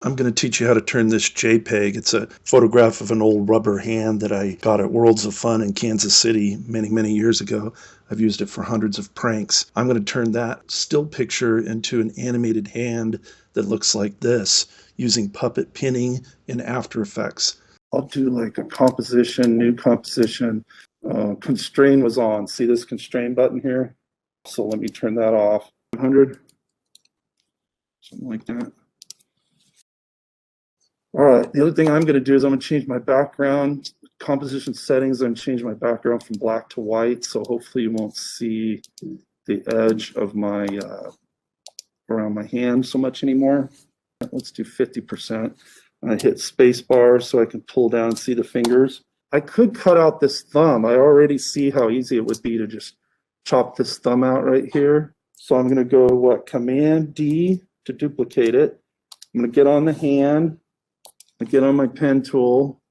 I'm going to teach you how to turn this JPEG. It's a photograph of an old rubber hand that I got at Worlds of Fun in Kansas City many years ago. I've used it for hundreds of pranks. I'm going to turn that still picture into an animated hand that looks like this using puppet pinning in After Effects. I'll do like a composition, new composition. Constrain was on. See this constrain button here? So let me turn that off. 100, something like that. All right, the other thing I'm going to do is I'm going to change my background, composition settings, and change my background from black to white. So hopefully you won't see the edge of my, around my hand so much anymore. Let's do 50%. I hit space bar so I can pull down and see the fingers. I could cut out this thumb. I already see how easy it would be to just chop this thumb out right here. So I'm going to go, Command D to duplicate it. I'm going to get on the hand. I get on my pen tool.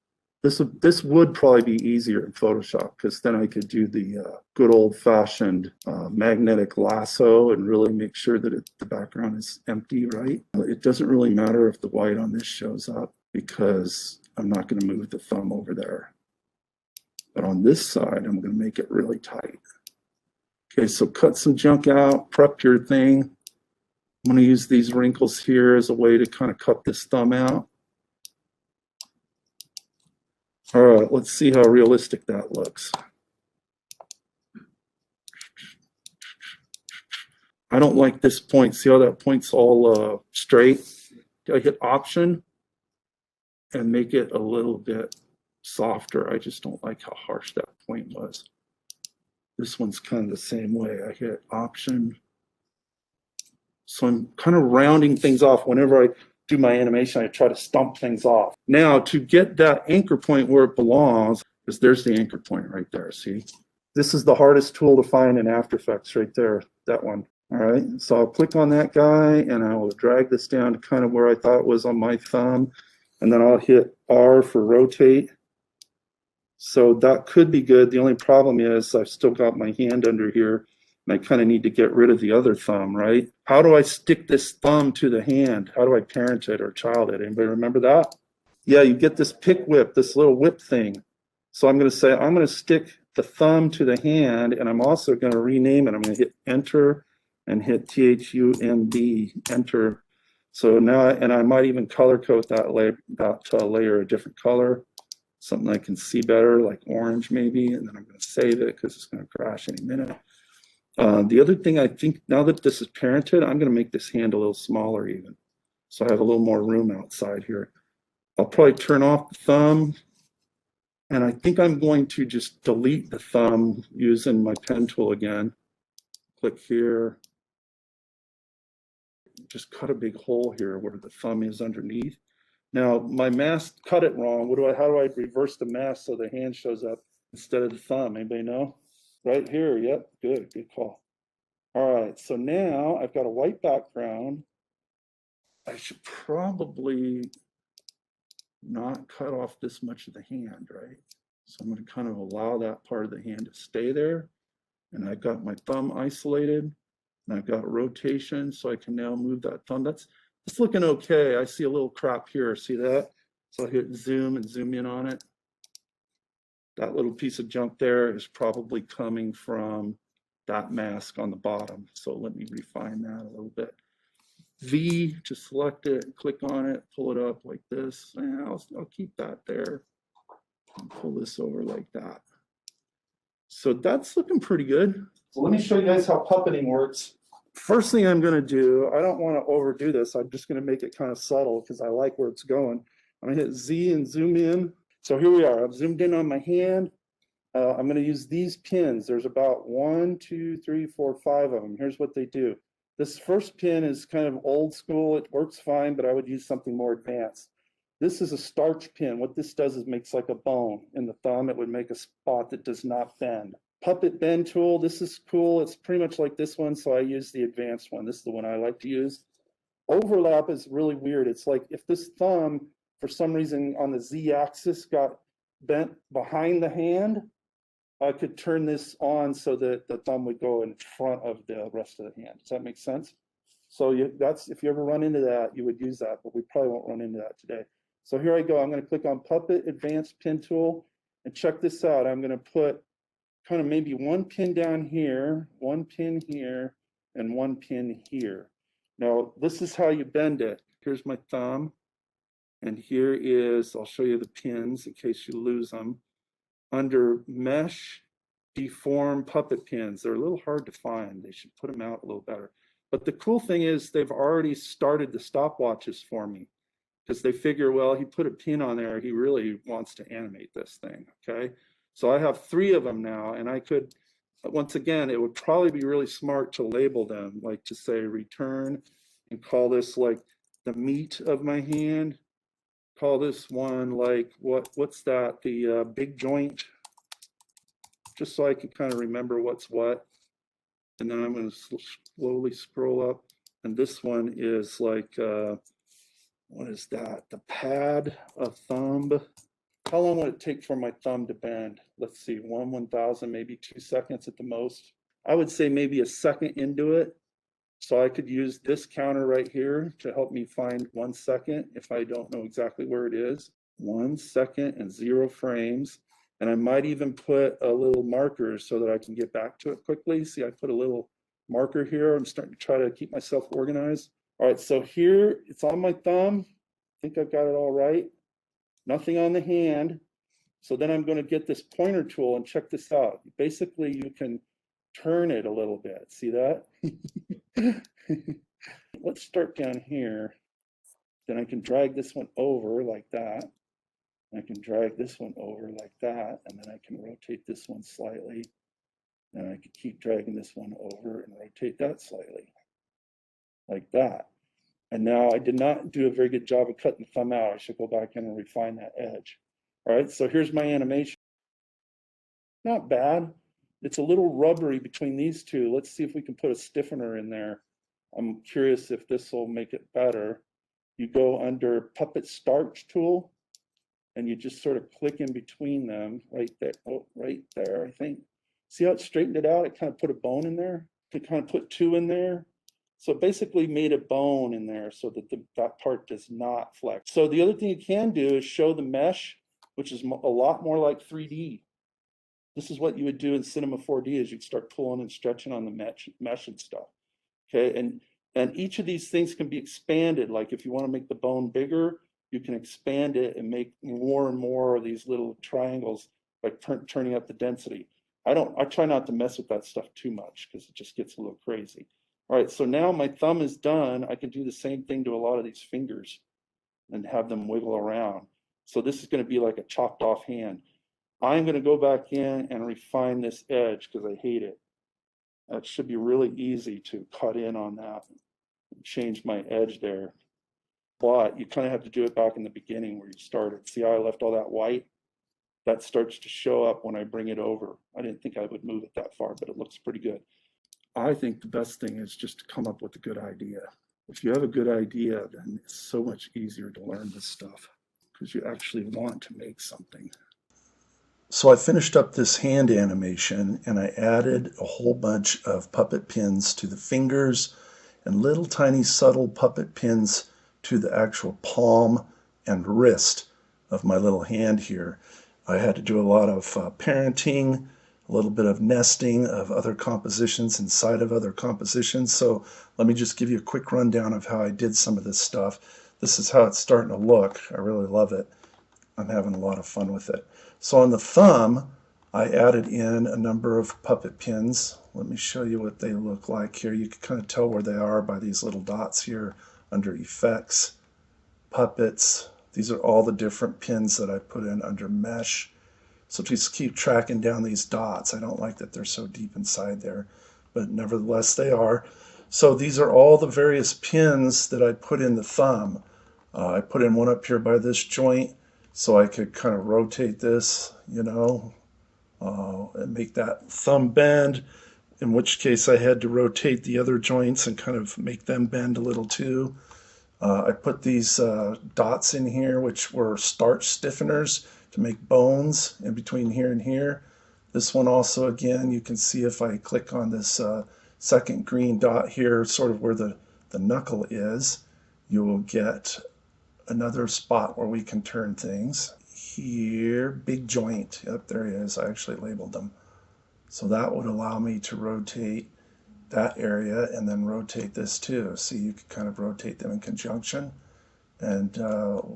This would probably be easier in Photoshop because then I could do the good old-fashioned magnetic lasso and really make sure that the background is empty, right? It doesn't really matter if the white on this shows up because I'm not going to move the thumb over there. But on this side, I'm going to make it really tight. Okay, so cut some junk out, prep your thing. I'm going to use these wrinkles here as a way to kind of cut this thumb out. All right, let's see how realistic that looks. I don't like this point. See how that point's all straight? I hit Option and make it a little bit softer. I just don't like how harsh that point was. This one's kind of the same way. I hit Option. So I'm kind of rounding things off. Whenever I do my animation, I try to stump things off. Now, to get that anchor point where it belongs, because there's the anchor point right there, see? This is the hardest tool to find in After Effects right there, that one. All right, so I'll click on that guy and I will drag this down to kind of where I thought it was on my thumb. And then I'll hit R for rotate. So that could be good. The only problem is I've still got my hand under here. And I kind of need to get rid of the other thumb, right? How do I stick this thumb to the hand? How do I parent it or child it? Anybody remember that? Yeah, you get this pick whip, this little whip thing. So I'm going to say, I'm going to stick the thumb to the hand, and I'm also going to rename it. I'm going to hit Enter and hit THUMB, Enter. So now, and I might even color code that layer a different color, something I can see better, like orange maybe, and then I'm going to save it because it's going to crash any minute. The other thing I think, now that this is parented, I'm going to make this hand a little smaller even. So I have a little more room outside here. I'll probably turn off the thumb. And I think I'm going to just delete the thumb using my pen tool again. Click here. Just cut a big hole here where the thumb is underneath. Now my mask cut it wrong. How do I reverse the mask so the hand shows up instead of the thumb? Anybody know? Right here. Yep. Good call. All right. So now I've got a white background. I should probably not cut off this much of the hand, right? So I'm going to kind of allow that part of the hand to stay there. And I've got my thumb isolated. And I've got rotation, so I can now move that thumb. It's looking okay. I see a little crap here. See that? So I hit zoom and zoom in on it. That little piece of junk there is probably coming from that mask on the bottom. So let me refine that a little bit. V to select it, click on it, pull it up like this. And I'll keep that there. And pull this over like that. So that's looking pretty good. So let me show you guys how puppeting works. First thing I'm going to do, I don't want to overdo this. I'm just going to make it kind of subtle because I like where it's going. I'm going to hit Z and zoom in. So here we are. I've zoomed in on my hand. I'm going to use these pins. There's about 1, 2, 3, 4, 5 of them. Here's what they do. This first pin is kind of old school. It works fine, but I would use something more advanced. This is a starch pin. What this does is makes like a bone in the thumb. It would make a spot that does not bend. Puppet bend tool, this is cool. It's pretty much like this one, so I use the advanced one. This is the one I like to use. Overlap is really weird. It's like if this thumb, for some reason on the Z axis, got bent behind the hand, I could turn this on so that the thumb would go in front of the rest of the hand. Does that make sense? So that's, if you ever run into that, you would use that, but we probably won't run into that today. So here I go. I'm going to click on Puppet Advanced Pin Tool, and check this out. I'm going to put kind of maybe one pin down here, one pin here, and one pin here. Now, this is how you bend it. Here's my thumb, and here is, I'll show you the pins in case you lose them. Under Mesh, Deform Puppet Pins. They're a little hard to find. They should put them out a little better. But the cool thing is they've already started the stopwatches for me, because they figure, well, he put a pin on there, he really wants to animate this thing, okay? So I have 3 of them now, and I could, once again, it would probably be really smart to label them, like to say return, and call this like the meat of my hand. Call this one like, what's that, the big joint, just so I can kind of remember what's what. And then I'm going to slowly scroll up, and this one is like, what is that? The pad of thumb. How long would it take for my thumb to bend? Let's see, 1/1000, maybe 2 seconds at the most. I would say maybe a second into it. So I could use this counter right here to help me find 1 second if I don't know exactly where it is. 1 second and 0 frames. And I might even put a little marker so that I can get back to it quickly. See, I put a little marker here. I'm starting to try to keep myself organized. All right, so here it's on my thumb. I think I've got it all right. Nothing on the hand. So then I'm going to get this pointer tool and check this out. Basically, you can turn it a little bit. See that? Let's start down here. Then I can drag this one over like that. I can drag this one over like that, and then I can rotate this one slightly. And I can keep dragging this one over and rotate that slightly, like that. And now I did not do a very good job of cutting the thumb out. I should go back in and refine that edge. All right, so here's my animation. Not bad. It's a little rubbery between these two. Let's see if we can put a stiffener in there. I'm curious if this will make it better. You go under Puppet Starch tool, and you just sort of click in between them right there. Oh, right there, I think. See how it straightened it out? It kind of put a bone in there. It kind of put 2 in there. So it basically made a bone in there so that that part does not flex. So the other thing you can do is show the mesh, which is a lot more like 3D. This is what you would do in Cinema 4D, is you'd start pulling and stretching on the mesh and stuff. Okay, and each of these things can be expanded. Like if you want to make the bone bigger, you can expand it and make more and more of these little triangles by turning up the density. I try not to mess with that stuff too much because it just gets a little crazy. All right, so now my thumb is done. I can do the same thing to a lot of these fingers and have them wiggle around. So this is going to be like a chopped off hand. I'm going to go back in and refine this edge because I hate it. It should be really easy to cut in on that and change my edge there. But you kind of have to do it back in the beginning where you started. See how I left all that white? That starts to show up when I bring it over. I didn't think I would move it that far, but it looks pretty good. I think the best thing is just to come up with a good idea. If you have a good idea, then it's so much easier to learn this stuff because you actually want to make something. So I finished up this hand animation and I added a whole bunch of puppet pins to the fingers and little tiny subtle puppet pins to the actual palm and wrist of my little hand here. I had to do a lot of parenting, a little bit of nesting of other compositions inside of other compositions. So let me just give you a quick rundown of how I did some of this stuff. This is how it's starting to look. I really love it. I'm having a lot of fun with it. So on the thumb, I added in a number of puppet pins. Let me show you what they look like here. You can kind of tell where they are by these little dots here under Effects, Puppets. These are all the different pins that I put in under Mesh. So just keep tracking down these dots. I don't like that they're so deep inside there, but nevertheless they are. So these are all the various pins that I put in the thumb. I put in one up here by this joint so I could kind of rotate this, you know, and make that thumb bend, in which case I had to rotate the other joints and kind of make them bend a little too. I put these dots in here, which were starch stiffeners to make bones in between here and here. This one also, again, you can see if I click on this second green dot here, sort of where the the knuckle is, you will get another spot where we can turn things. Here, big joint. Yep, there he is. I actually labeled them. So that would allow me to rotate that area and then rotate this too. See, you can kind of rotate them in conjunction and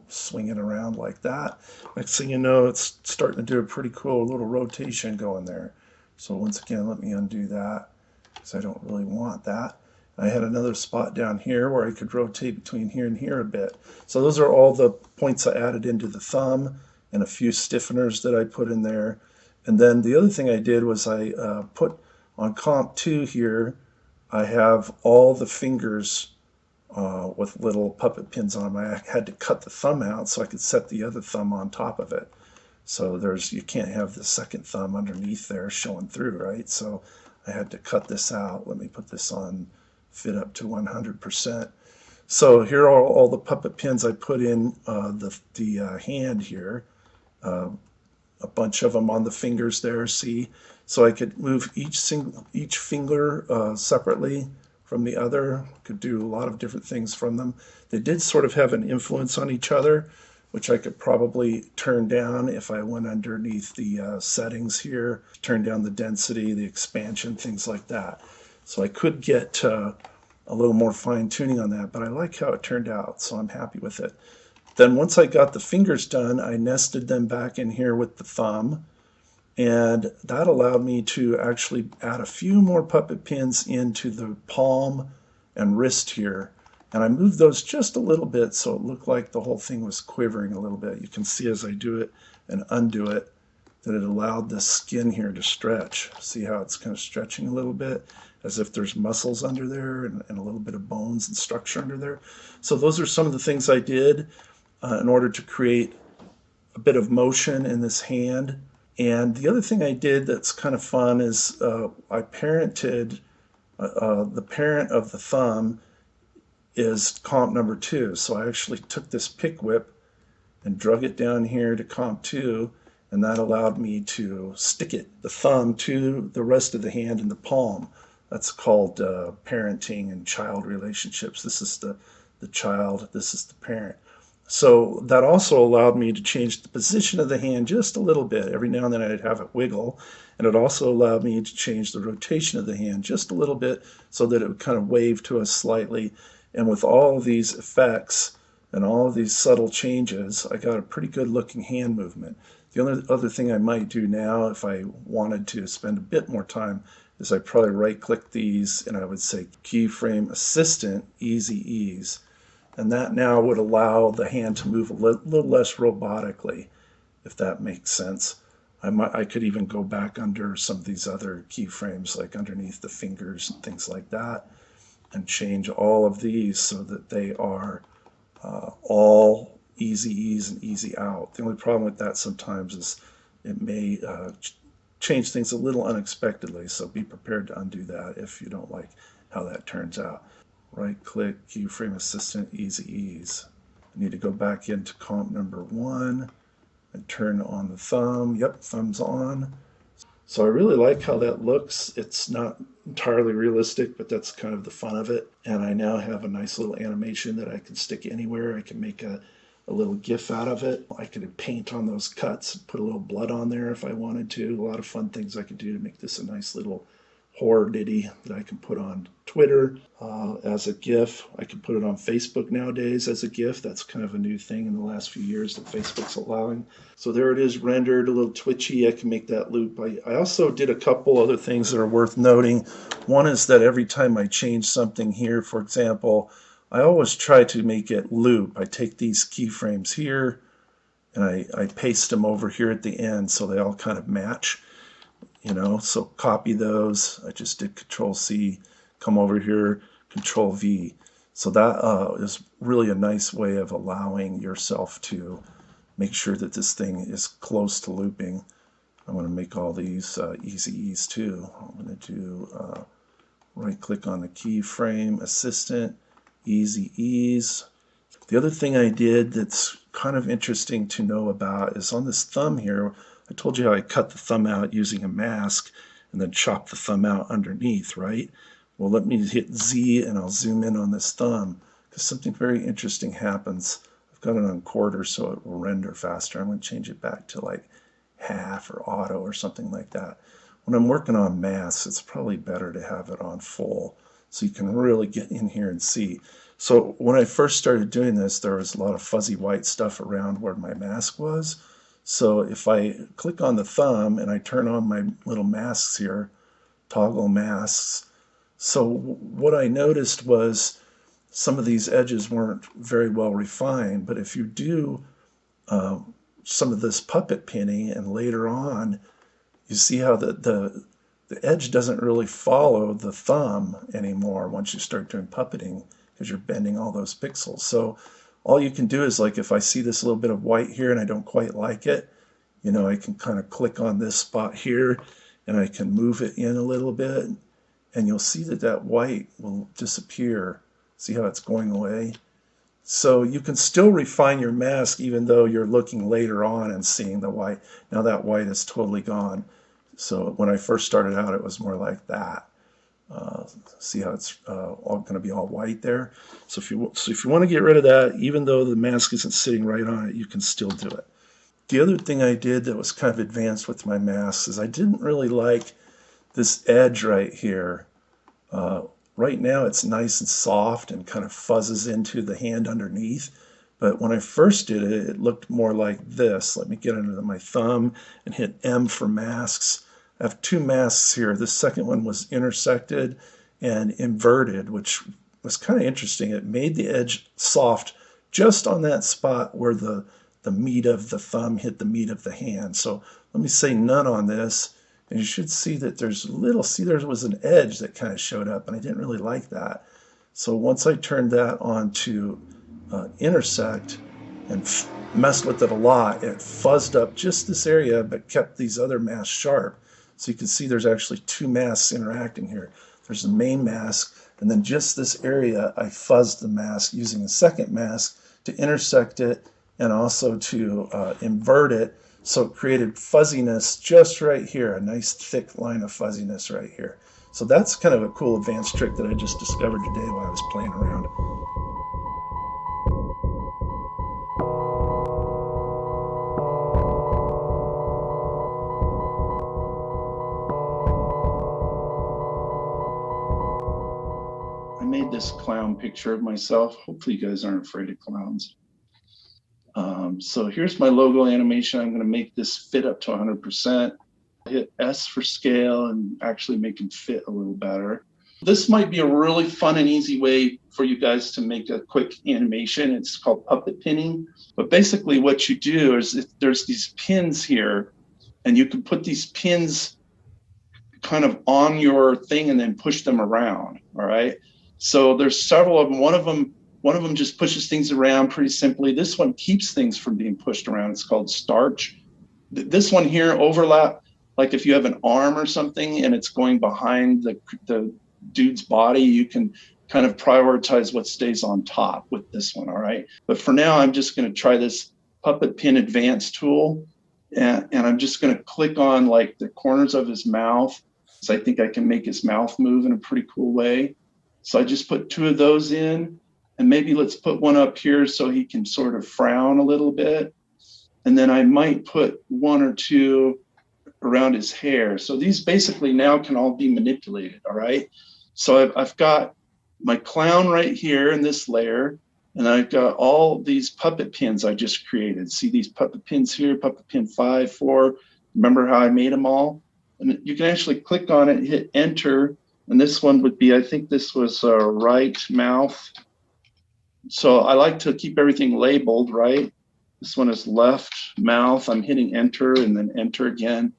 swing it around like that. Next thing you know, it's starting to do a pretty cool little rotation going there. So once again, let me undo that because I don't really want that. I had another spot down here where I could rotate between here and here a bit. So those are all the points I added into the thumb and a few stiffeners that I put in there. And then the other thing I did was I put on comp 2 here, I have all the fingers with little puppet pins on them. I had to cut the thumb out so I could set the other thumb on top of it. So you can't have the second thumb underneath there showing through, right? So I had to cut this out. Let me put this on fit up to 100%. So here are all the puppet pins I put in the hand here. A bunch of them on the fingers there, see? So I could move each finger separately from the other. Could do a lot of different things from them. They did sort of have an influence on each other, which I could probably turn down if I went underneath the settings here, turn down the density, the expansion, things like that. So I could get a little more fine tuning on that, but I like how it turned out, so I'm happy with it. Then once I got the fingers done, I nested them back in here with the thumb, and that allowed me to actually add a few more puppet pins into the palm and wrist here. And I moved those just a little bit so it looked like the whole thing was quivering a little bit. You can see as I do it and undo it that it allowed the skin here to stretch. See how it's kind of stretching a little bit as if there's muscles under there and a little bit of bones and structure under there. So those are some of the things I did in order to create a bit of motion in this hand. And the other thing I did that's kind of fun is I parented the parent of the thumb is comp number 2. So I actually took this pick whip and drug it down here to comp 2, and that allowed me to stick the thumb to the rest of the hand in the palm. That's called parenting and child relationships. This is the child, this is the parent. So that also allowed me to change the position of the hand just a little bit. Every now and then I'd have it wiggle, and it also allowed me to change the rotation of the hand just a little bit so that it would kind of wave to us slightly. And with all of these effects and all of these subtle changes, I got a pretty good looking hand movement. The only other thing I might do now if I wanted to spend a bit more time is I'd probably right click these and I would say Keyframe Assistant Easy Ease. And that now would allow the hand to move a little less robotically, if that makes sense. I could even go back under some of these other keyframes, like underneath the fingers and things like that, and change all of these so that they are all easy ease and easy out. The only problem with that sometimes is it may change things a little unexpectedly, so be prepared to undo that if you don't like how that turns out. Right click, Keyframe Assistant, Easy Ease. I need to go back into comp number 1 and turn on the thumb. Yep, thumb's on. So I really like how that looks. It's not entirely realistic, but that's kind of the fun of it. And I now have a nice little animation that I can stick anywhere. I can make a little GIF out of it. I could paint on those cuts and put a little blood on there if I wanted to. A lot of fun things I could do to make this a nice little horror ditty that I can put on Twitter as a GIF. I can put it on Facebook nowadays as a GIF. That's kind of a new thing in the last few years that Facebook's allowing. So there it is, rendered, a little twitchy. I can make that loop. I also did a couple other things that are worth noting. One is that every time I change something here, for example, I always try to make it loop. I take these keyframes here and I paste them over here at the end so they all kind of match. So copy those. I just did Control-C, come over here, Control-V. So that is really a nice way of allowing yourself to make sure that this thing is close to looping. I'm going to make all these easy ease too. I'm going to do right-click on the Keyframe Assistant, Easy Ease. The other thing I did that's kind of interesting to know about is on this thumb here. I told you how I cut the thumb out using a mask and then chopped the thumb out underneath, right? Well, let me hit Z and I'll zoom in on this thumb because something very interesting happens. I've got it on quarter so it will render faster. I'm going to change it back to like half or auto or something like that. When I'm working on masks, it's probably better to have it on full so you can really get in here and see. So when I first started doing this, there was a lot of fuzzy white stuff around where my mask was. So if I click on the thumb and I turn on my little masks here, toggle masks, so what I noticed was some of these edges weren't very well refined, but if you do some of this puppet pinning and later on, you see how the edge doesn't really follow the thumb anymore once you start doing puppeting because you're bending all those pixels. So all you can do is, like, if I see this little bit of white here and I don't quite like it, I can kind of click on this spot here and I can move it in a little bit and you'll see that that white will disappear. See how it's going away? So you can still refine your mask even though you're looking later on and seeing the white. Now that white is totally gone. So when I first started out, it was more like that. See how it's all going to be all white there? So if you want to get rid of that, even though the mask isn't sitting right on it, you can still do it. The other thing I did that was kind of advanced with my masks is I didn't really like this edge right here. Right now it's nice and soft and kind of fuzzes into the hand underneath. But when I first did it, it looked more like this. Let me get under my thumb and hit M for masks. I have two masks here. The second one was intersected and inverted, which was kind of interesting. It made the edge soft just on that spot where the meat of the thumb hit the meat of the hand. So let me say none on this. And you should see that there's there was an edge that kind of showed up, and I didn't really like that. So once I turned that on to intersect and messed with it a lot, it fuzzed up just this area, but kept these other masks sharp. So you can see there's actually two masks interacting here. There's the main mask, and then just this area, I fuzzed the mask using a second mask to intersect it and also to invert it. So it created fuzziness just right here, a nice thick line of fuzziness right here. So that's kind of a cool advanced trick that I just discovered today while I was playing around. I made this clown picture of myself. Hopefully you guys aren't afraid of clowns. So here's my logo animation. I'm going to make this fit up to 100%. Hit S for scale and actually make it fit a little better. This might be a really fun and easy way for you guys to make a quick animation. It's called puppet pinning. But basically what you do is there's these pins here, and you can put these pins kind of on your thing and then push them around, all right? So there's several of them. One of them just pushes things around pretty simply. This one keeps things from being pushed around. It's called Starch. This one here overlap, like if you have an arm or something and it's going behind the dude's body, you can kind of prioritize what stays on top with this one, all right? But for now, I'm just going to try this Puppet Pin Advanced tool, and I'm just going to click on like the corners of his mouth, so I think I can make his mouth move in a pretty cool way. So I just put two of those in. And maybe let's put one up here so he can sort of frown a little bit. And then I might put one or two around his hair. So these basically now can all be manipulated, all right? So I've got my clown right here in this layer, and I've got all these puppet pins I just created. See these puppet pins here, puppet pin 5, 4. Remember how I made them all? And you can actually click on it, hit enter, and this one would be, I think this was right mouth. So I like to keep everything labeled, right? This one is left mouth. I'm hitting enter and then enter again.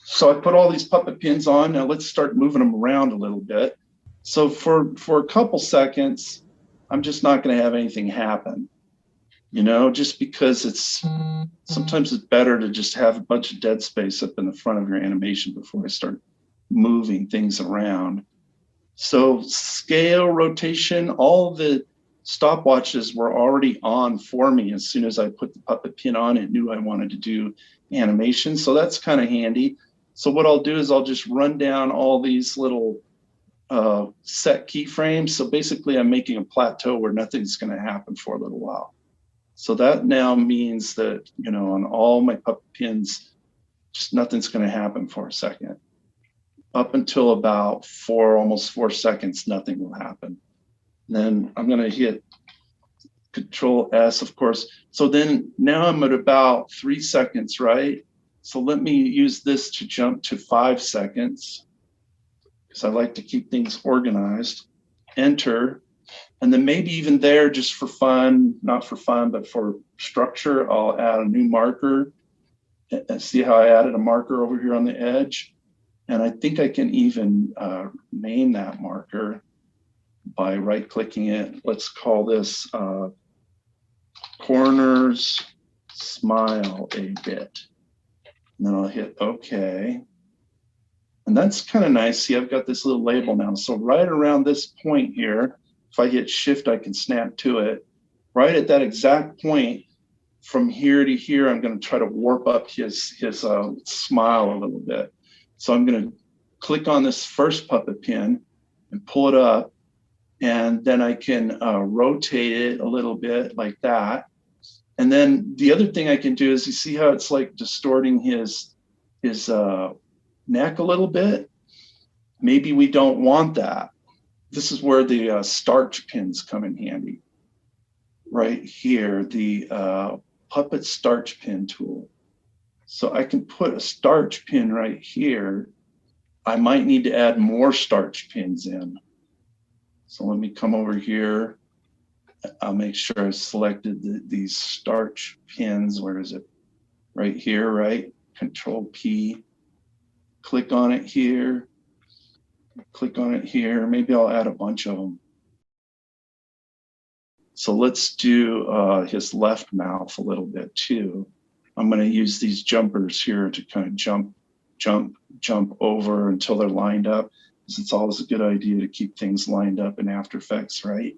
So I put all these puppet pins on. Now let's start moving them around a little bit. So for a couple seconds, I'm just not going to have anything happen, just because sometimes it's better to just have a bunch of dead space up in the front of your animation before I start moving things around. So scale, rotation, all the stopwatches were already on for me. As soon as I put the puppet pin on, it knew I wanted to do animation. So that's kind of handy. So what I'll do is I'll just run down all these little set keyframes. So basically I'm making a plateau where nothing's going to happen for a little while. So that now means that, you know, on all my puppet pins, just nothing's going to happen for a second. Up until about almost 4 seconds, nothing will happen. Then I'm going to hit Control S, of course. So then now I'm at about 3 seconds, right? So let me use this to jump to 5 seconds, because I like to keep things organized. Enter. And then maybe even there, just for fun, not for fun, but for structure, I'll add a new marker. And see how I added a marker over here on the edge? And I think I can even name that marker by right-clicking it. Let's call this corners smile a bit. And then I'll hit OK. And that's kind of nice. See, I've got this little label now. So right around this point here, if I hit Shift, I can snap to it. Right at that exact point, from here to here, I'm going to try to warp up his smile a little bit. So I'm going to click on this first puppet pin and pull it up. And then I can rotate it a little bit like that. And then the other thing I can do is, you see how it's like distorting his neck a little bit? Maybe we don't want that. This is where the starch pins come in handy. Right here, the puppet starch pin tool. So I can put a starch pin right here. I might need to add more starch pins in. So let me come over here. I'll make sure I've selected these starch pins. Where is it? Right here, right? Control P. Click on it here. Click on it here. Maybe I'll add a bunch of them. So let's do his left mouth a little bit too. I'm going to use these jumpers here to kind of jump over until they're lined up, because it's always a good idea to keep things lined up in After Effects, right?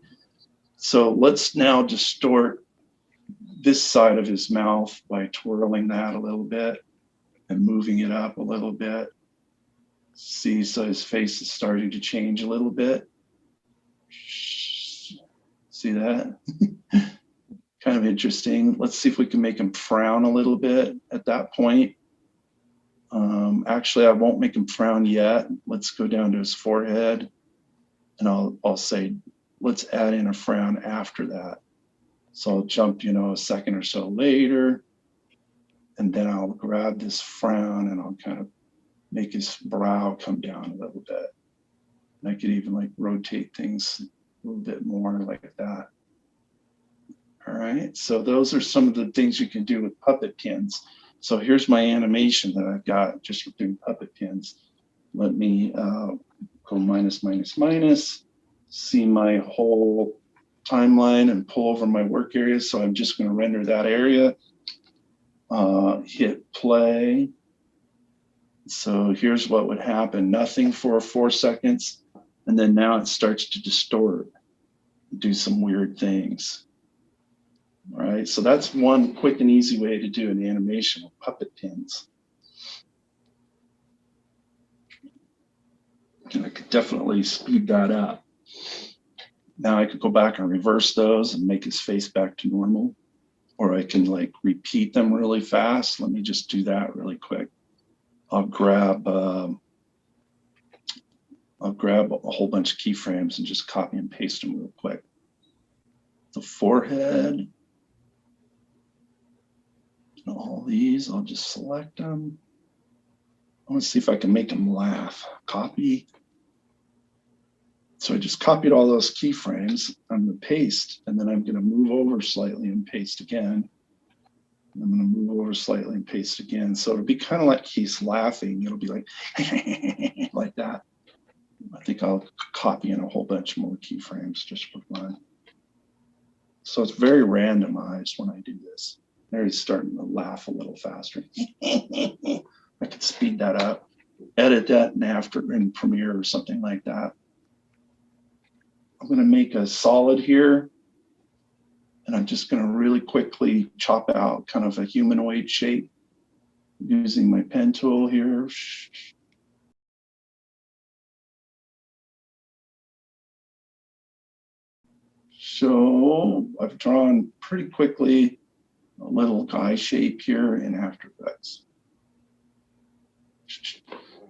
So let's now distort this side of his mouth by twirling that a little bit and moving it up a little bit. See, so his face is starting to change a little bit. See that? Kind of interesting. Let's see if we can make him frown a little bit at that point. Actually, I won't make him frown yet. Let's go down to his forehead, and I'll say, let's add in a frown after that. So I'll jump, you know, a second or so later, and then I'll grab this frown and I'll kind of make his brow come down a little bit. And I could even like rotate things a little bit more like that. All right, so those are some of the things you can do with puppet pins. So here's my animation that I've got just for doing puppet pins. Let me go minus, minus, minus, see my whole timeline and pull over my work area. So I'm just going to render that area. Hit play. So here's what would happen. Nothing for 4 seconds. And then now it starts to distort, do some weird things. All right, so that's one quick and easy way to do an animation with puppet pins. And I could definitely speed that up. Now I could go back and reverse those and make his face back to normal. Or I can like repeat them really fast. Let me just do that really quick. I'll grab a whole bunch of keyframes and just copy and paste them real quick. The forehead. All these, I'll just select them. I want to see if I can make them laugh. Copy. So I just copied all those keyframes. I'm going to paste, and then I'm going to move over slightly and paste again. And I'm going to move over slightly and paste again. So it'll be kind of like he's laughing. It'll be like, like that. I think I'll copy in a whole bunch more keyframes just for fun. So it's very randomized when I do this. There he's starting to laugh a little faster. I could speed that up, edit that in Premiere or something like that. I'm going to make a solid here, and I'm just going to really quickly chop out kind of a humanoid shape using my pen tool here. So I've drawn pretty quickly a little guy shape here in After Effects.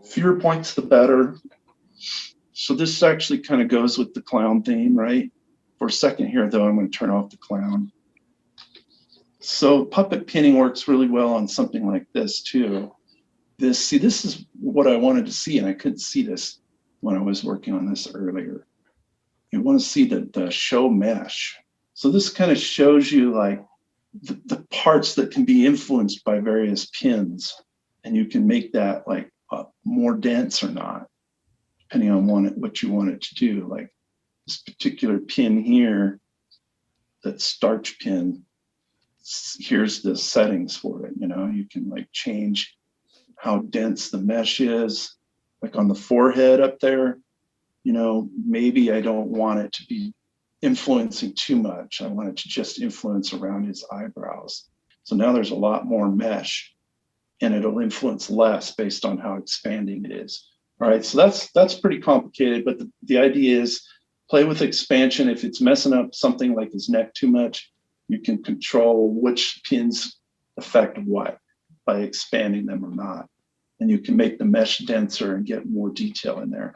Fewer points, the better. So this actually kind of goes with the clown theme, right? For a second here, though, I'm going to turn off the clown. So puppet pinning works really well on something like this too. This is what I wanted to see, and I couldn't see this when I was working on this earlier. You want to see the show mesh. So this kind of shows you like the parts that can be influenced by various pins, and you can make that like more dense or not, depending on what you want it to do. Like this particular pin here, that starch pin, here's the settings for it. You can like change how dense the mesh is, like on the forehead up there. Maybe I don't want it to be influencing too much. I want it to just influence around his eyebrows. So now there's a lot more mesh, and it'll influence less based on how expanding it is. All right, so that's pretty complicated, but the idea is play with expansion. If it's messing up something like his neck too much, you can control which pins affect what by expanding them or not. And you can make the mesh denser and get more detail in there.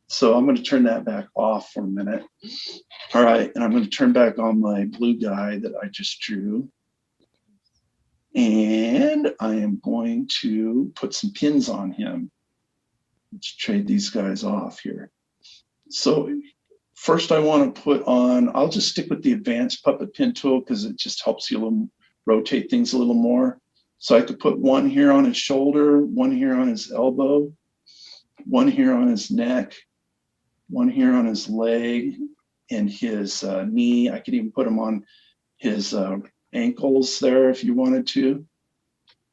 So I'm going to turn that back off for a minute. All right, and I'm going to turn back on my blue guy that I just drew. And I am going to put some pins on him. Let's trade these guys off here. So first I want to put on, I'll just stick with the advanced puppet pin tool because it just helps you rotate things a little more. So I could put one here on his shoulder, one here on his elbow, one here on his neck, one here on his leg and his knee. I could even put them on his ankles there if you wanted to.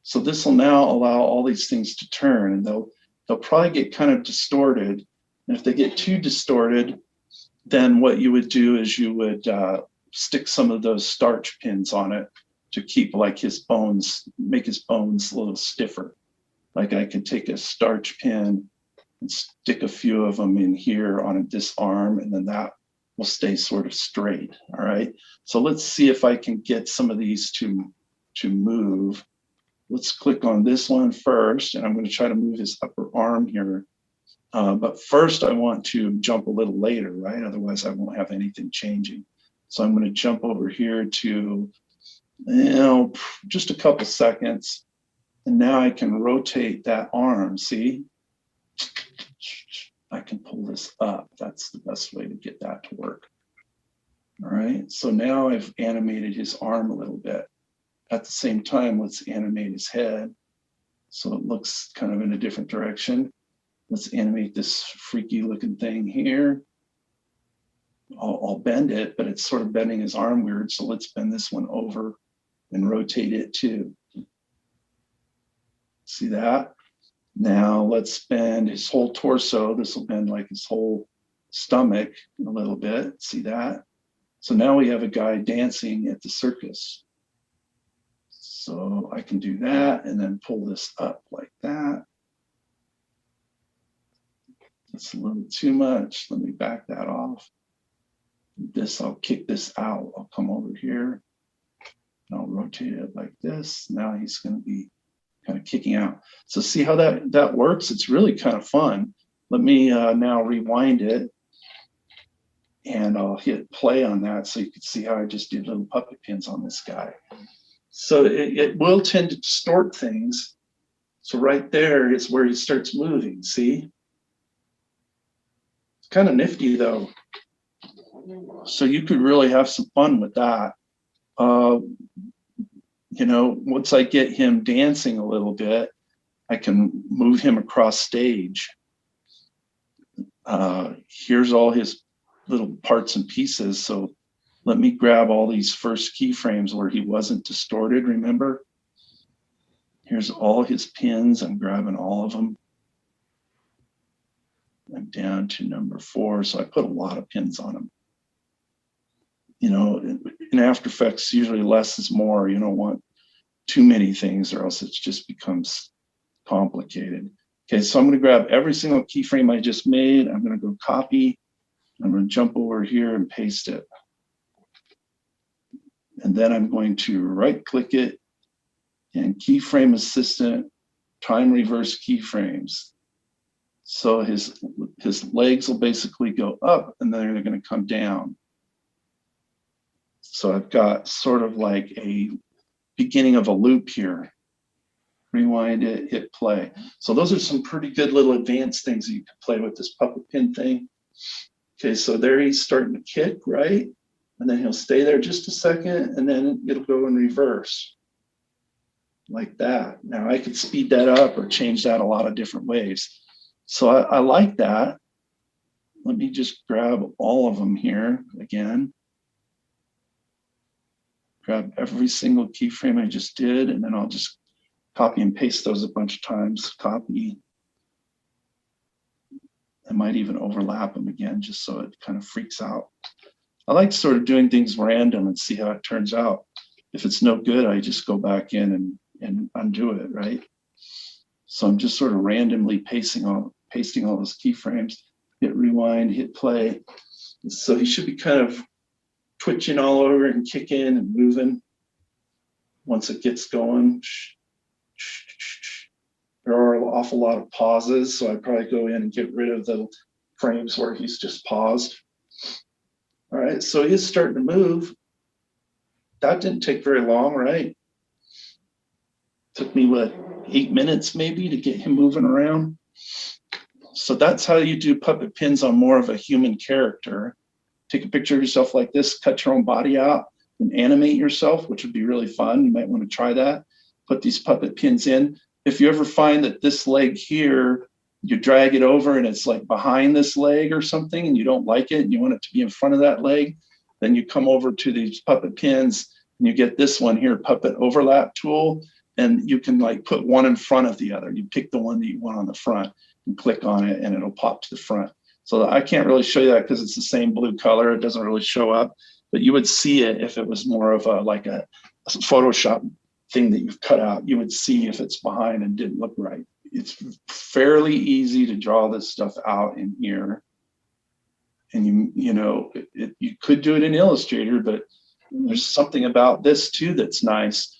So this will now allow all these things to turn, and they'll probably get kind of distorted. And if they get too distorted, then what you would do is you would stick some of those starch pins on it to keep like his bones, make his bones a little stiffer. Like I could take a starch pin and stick a few of them in here on this arm, and then that will stay sort of straight. All right. So let's see if I can get some of these to move. Let's click on this one first, and I'm going to try to move his upper arm here. But first I want to jump a little later, right? Otherwise I won't have anything changing. So I'm going to jump over here to, just a couple seconds. And now I can rotate that arm, see? I can pull this up. That's the best way to get that to work. All right, so now I've animated his arm a little bit. At the same time, let's animate his head so it looks kind of in a different direction. Let's animate this freaky looking thing here. I'll bend it, but it's sort of bending his arm weird. So let's bend this one over and rotate it too. See that? Now let's bend his whole torso. This will bend like his whole stomach a little bit. See that? So now we have a guy dancing at the circus. So I can do that and then pull this up like that. That's a little too much. Let me back that off. This, I'll kick this out. I'll come over here. And I'll rotate it like this. Now he's going to be kind of kicking out. So see how that works? It's really kind of fun. Let me now rewind it. And I'll hit play on that so you can see how I just did little puppet pins on this guy. So it will tend to distort things. So right there is where he starts moving, see? It's kind of nifty though. So you could really have some fun with that. Once I get him dancing a little bit, I can move him across stage. Here's all his little parts and pieces. So let me grab all these first keyframes where he wasn't distorted, remember? Here's all his pins. I'm grabbing all of them. I'm down to number 4. So I put a lot of pins on him. In After Effects, usually less is more. You don't want too many things or else it just becomes complicated. Okay, so I'm going to grab every single keyframe I just made. I'm going to go copy. I'm going to jump over here and paste it. And then I'm going to right click it and keyframe assistant, time reverse keyframes. So his legs will basically go up and then they're going to come down. So I've got sort of like a beginning of a loop here. Rewind it, hit play. So those are some pretty good little advanced things that you can play with this puppet pin thing. Okay, so there he's starting to kick, right? And then he'll stay there just a second and then it'll go in reverse like that. Now I could speed that up or change that a lot of different ways. So I like that. Let me just grab all of them here again. Grab every single keyframe I just did, and then I'll just copy and paste those a bunch of times. Copy. I might even overlap them again just so it kind of freaks out. I like sort of doing things random and see how it turns out. If it's no good, I just go back in and undo it, right? So I'm just sort of randomly pasting all those keyframes. Hit rewind, hit play. So he should be kind of twitching all over and kicking and moving once it gets going. There are an awful lot of pauses, so I'd probably go in and get rid of the frames where he's just paused. All right, so he's starting to move. That didn't take very long, right? Took me, what, 8 minutes maybe to get him moving around. So that's how you do puppet pins on more of a human character. Take a picture of yourself like this, cut your own body out, and animate yourself, which would be really fun. You might want to try that. Put these puppet pins in. If you ever find that this leg here, you drag it over and it's like behind this leg or something, and you don't like it and you want it to be in front of that leg, then you come over to these puppet pins and you get this one here, puppet overlap tool, and you can like put one in front of the other. You pick the one that you want on the front and click on it and it'll pop to the front. So I can't really show you that because it's the same blue color. It doesn't really show up, but you would see it if it was more of a like a Photoshop thing that you've cut out. You would see if it's behind and didn't look right. It's fairly easy to draw this stuff out in here. And you could do it in Illustrator, but there's something about this too that's nice.